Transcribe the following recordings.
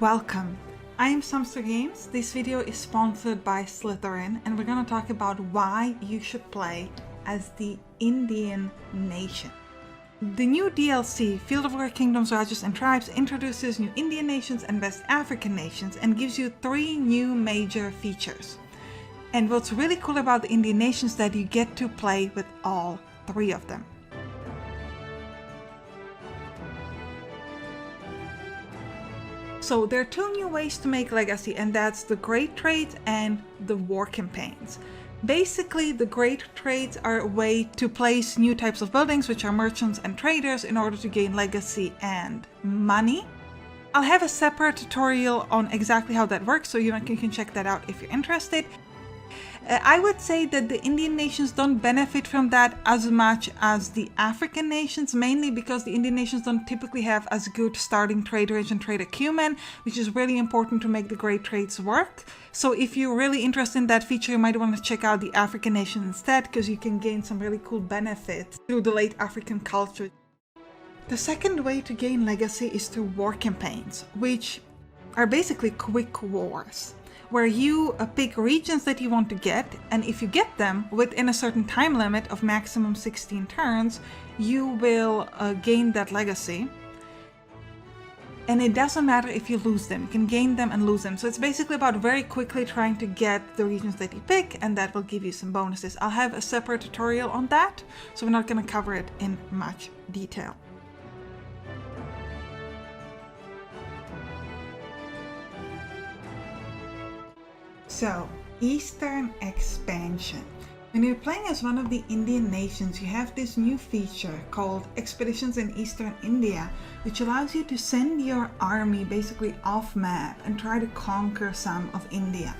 Welcome! I am Sampstra Games. This video is sponsored by Slytherin and we're going to talk about why you should play as the Indian Nation. The new DLC, Field of War Kingdoms, Rajas and Tribes, introduces new Indian nations and West African nations and gives you 3 new major features. And what's really cool about the Indian nations is that you get to play with all 3 of them. So there are 2 new ways to make legacy, and that's the great trades and the war campaigns. Basically, the great trades are a way to place new types of buildings, which are merchants and traders, in order to gain legacy and money. I'll have a separate tutorial on exactly how that works, so you can check that out if you're interested. I would say that the Indian nations don't benefit from that as much as the African nations, mainly because the Indian nations don't typically have as good starting trade range and trade acumen, which is really important to make the great trades work. So if you're really interested in that feature, you might want to check out the African nation instead, because you can gain some really cool benefits through the late African culture. The second way to gain legacy is through war campaigns, which are basically quick wars, where you pick regions that you want to get, and if you get them within a certain time limit of maximum 16 turns, you will gain that legacy. And it doesn't matter if you lose them, you can gain them and lose them. So it's basically about very quickly trying to get the regions that you pick, and that will give you some bonuses. I'll have a separate tutorial on that, so we're not going to cover it in much detail. So, Eastern expansion. When you're playing as one of the Indian nations, you have this new feature called Expeditions in Eastern India, which allows you to send your army basically off map and try to conquer some of India.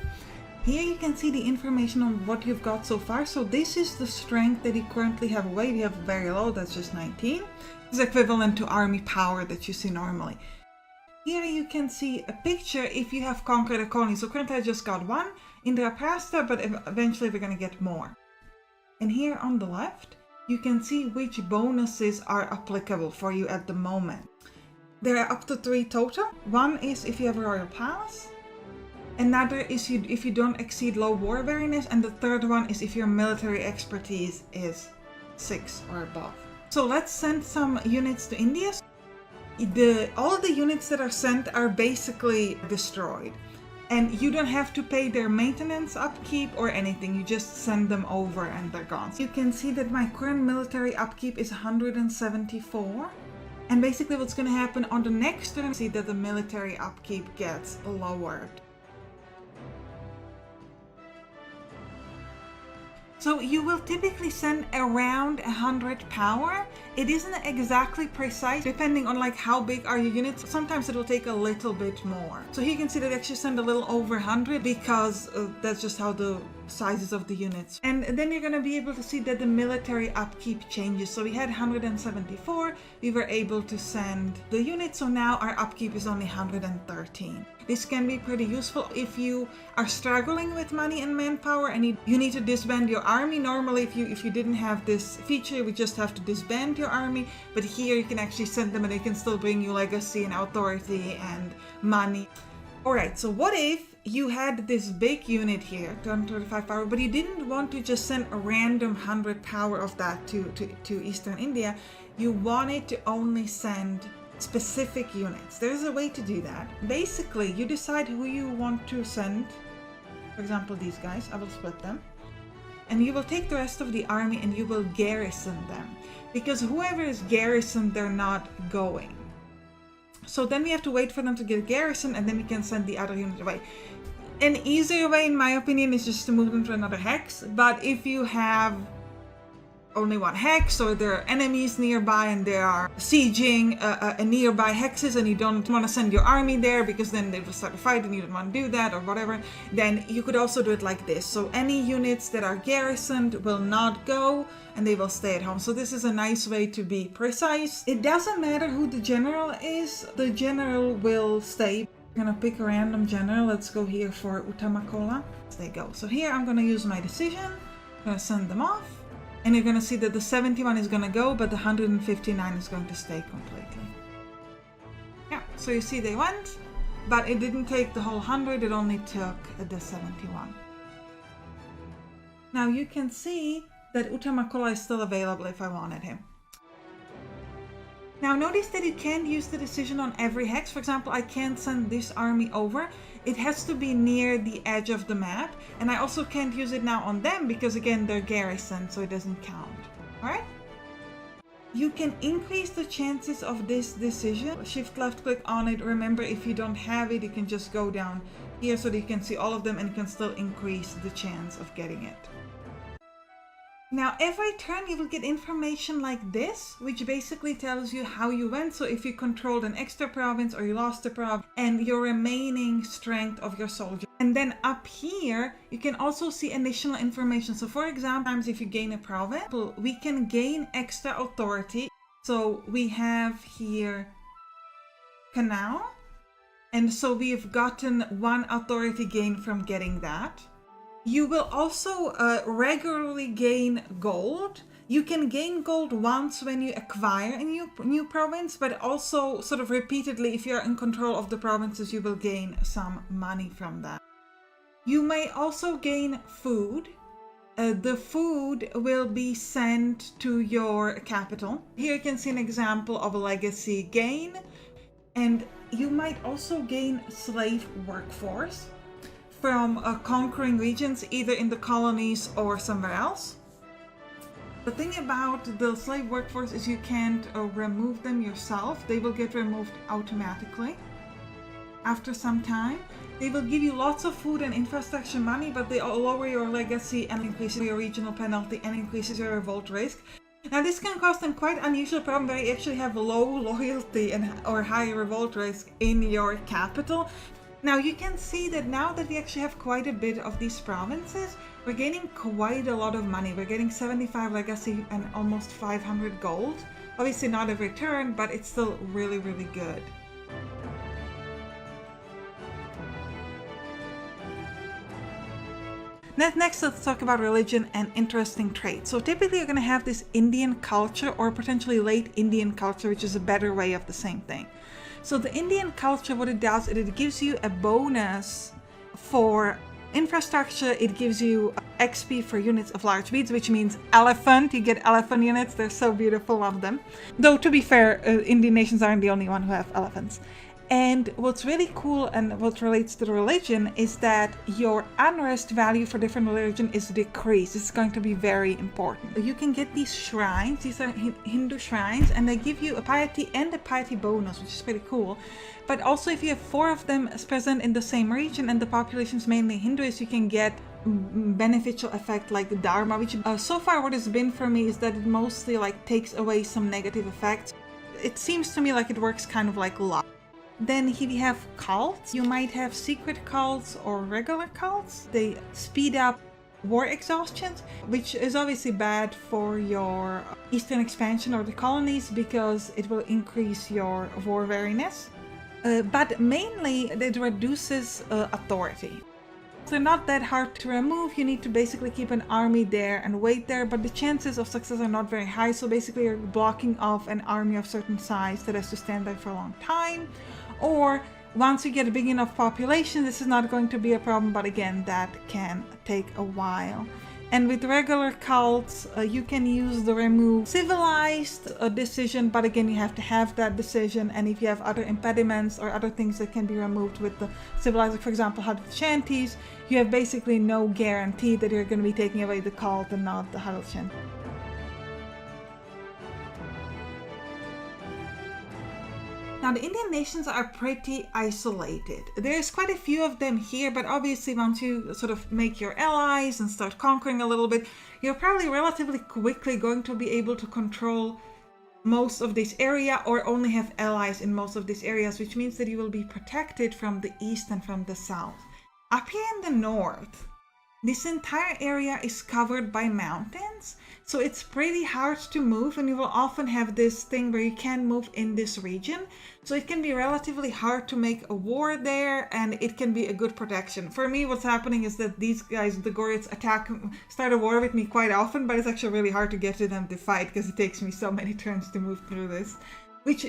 Here you can see the information on what you've got so far. So this is the strength that you currently have away. We have very low, that's just 19. It's equivalent to army power that you see normally. Here you can see a picture if you have conquered a colony. So currently I just got 1, Indraprastha, but eventually we're going to get more. And here on the left, you can see which bonuses are applicable for you at the moment. There are up to 3 total. 1 is if you have a royal palace. Another is if you don't exceed low war wariness. And the third one is if your military expertise is 6 or above. So let's send some units to India. All the units that are sent are basically destroyed, and you don't have to pay their maintenance, upkeep or anything. You just send them over and they're gone. So you can see that my current military upkeep is 174, and basically what's going to happen on the next turn, see that the military upkeep gets lowered. So you will typically send around 100 power. It isn't exactly precise, depending on like how big are your units. Sometimes it will take a little bit more. So here you can see that I actually send a little over 100 because that's just how the sizes of the units. And then you're going to be able to see that the military upkeep changes. So we had 174, we were able to send the units, so now our upkeep is only 113. This can be pretty useful if you are struggling with money and manpower and you need to disband your army. Normally if you didn't have this feature, you would just have to disband your army, but here you can actually send them and they can still bring you legacy and authority and money. Alright, so what if you had this big unit here, 235 power, but you didn't want to just send a random 100 power of that to Eastern India. You wanted to only send specific units. There's a way to do that. Basically, you decide who you want to send. For example, these guys, I will split them. And you will take the rest of the army and you will garrison them. Because whoever is garrisoned, they're not going. So then we have to wait for them to get garrisoned, and then we can send the other unit away. An easier way, in my opinion, is just to move them to another hex. But if you have only 1 hex, or there are enemies nearby and they are sieging a nearby hexes, and you don't want to send your army there because then they will start a fight and you don't want to do that or whatever, then you could also do it like this. So any units that are garrisoned will not go and they will stay at home. So this is a nice way to be precise. It doesn't matter who the general is, the general will stay. I'm gonna pick a random general. Let's go here for Uttamakola. There you go. So here I'm gonna use my decision. I'm gonna send them off. And you're going to see that the 71 is going to go, but the 159 is going to stay completely. Yeah, so you see they went. but it didn't take the whole 100, it only took the 71. Now you can see that Utamakola is still available if I wanted him. Now notice that you can't use the decision on every hex. For example, I can't send this army over. It has to be near the edge of the map. And I also can't use it now on them because again, they're garrisoned, so it doesn't count. Alright? You can increase the chances of this decision. Shift left click on it. Remember, if you don't have it, you can just go down here so that you can see all of them and you can still increase the chance of getting it. Now every turn you will get information like this, which basically tells you how you went. So if you controlled an extra province or you lost a province and your remaining strength of your soldier. And then up here, you can also see additional information. So for example, if you gain a province, we can gain extra authority. So we have here Canal. And so we've gotten 1 authority gain from getting that. You will also regularly gain gold. You can gain gold once when you acquire a new province, but also sort of repeatedly if you're in control of the provinces, you will gain some money from that. You may also gain food. The food will be sent to your capital. Here you can see an example of a legacy gain. And you might also gain slave workforce from conquering regions, either in the colonies or somewhere else. The thing about the slave workforce is you can't remove them yourself. They will get removed automatically after some time. They will give you lots of food and infrastructure money, but they lower your legacy and increases your regional penalty and increases your revolt risk. Now this can cause them quite unusual problem where you actually have low loyalty or high revolt risk in your capital. Now you can see that now that we actually have quite a bit of these provinces, we're gaining quite a lot of money. We're getting 75 legacy and almost 500 gold. Obviously not every turn, but it's still really, really good. Next, let's talk about religion and interesting traits. So typically you're going to have this Indian culture or potentially late Indian culture, which is a better way of the same thing. So the Indian culture, what it does, it gives you a bonus for infrastructure. It gives you XP for units of large beads, which means elephant. You get elephant units. They're so beautiful, love them. Though to be fair, Indian nations aren't the only one who have elephants. And what's really cool and what relates to the religion is that your unrest value for different religion is decreased. This is going to be very important. You can get these shrines. These are Hindu shrines, and they give you a piety and a piety bonus, which is pretty cool. But also if you have 4 of them present in the same region and the population is mainly Hinduist, you can get beneficial effect like Dharma, which so far what it's been for me is that it mostly like takes away some negative effects. It seems to me like it works kind of like luck. Then here we have cults. You might have secret cults or regular cults. They speed up war exhaustion, which is obviously bad for your eastern expansion or the colonies because it will increase your war wariness. But mainly it reduces authority. They're not that hard to remove. You need to basically keep an army there and wait there, but the chances of success are not very high. So basically you're blocking off an army of certain size that has to stand there for a long time. Or once you get a big enough population, this is not going to be a problem, but again, that can take a while. And with regular cults, you can use the remove civilized decision, but again, you have to have that decision. And if you have other impediments or other things that can be removed with the civilized, for example, huddled shanties, you have basically no guarantee that you're going to be taking away the cult and not the huddled shanty. Now the Indian nations are pretty isolated. There's quite a few of them here, but obviously once you sort of make your allies and start conquering a little bit, you're probably relatively quickly going to be able to control most of this area or only have allies in most of these areas, which means that you will be protected from the east and from the south. Up here in the north, this entire area is covered by mountains, so it's pretty hard to move, and you will often have this thing where you can't move in this region. So it can be relatively hard to make a war there, and it can be a good protection. For me, what's happening is that these guys, the Goryats, start a war with me quite often, but it's actually really hard to get to them to fight because it takes me so many turns to move through this.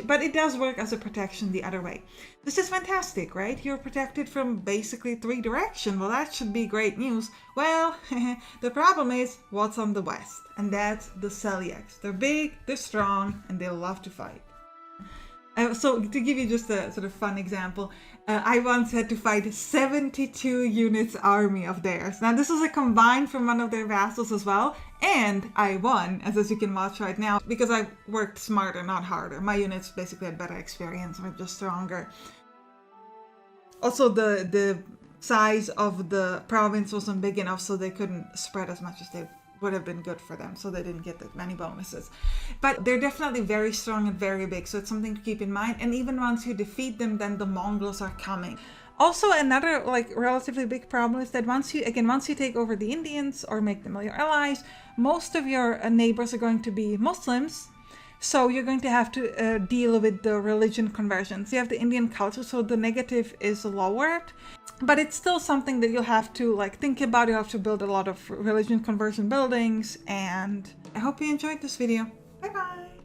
But it does work as a protection the other way. This is fantastic, right? You're protected from basically 3 directions. Well, that should be great news. Well, the problem is what's on the west, and that's the Celiacs. They're big, they're strong, and they love to fight. So to give you just a sort of fun example, I once had to fight 72 units army of theirs. Now this was a combined from one of their vassals as well, and I won, as you can watch right now, because I worked smarter, not harder. My units basically had better experience, were just stronger. Also, the size of the province wasn't big enough, so they couldn't spread as much as they would have been good for them, so they didn't get that many bonuses. But they're definitely very strong and very big, so it's something to keep in mind. And even once you defeat them, then the Mongols are coming. Also, another like relatively big problem is that once you take over the Indians or make them your allies, most of your neighbors are going to be Muslims. So you're going to have to deal with the religion conversions. You have the Indian culture, so the negative is lowered, but it's still something that you'll have to like think about. You have to build a lot of religion conversion buildings, and I hope you enjoyed this video. Bye bye.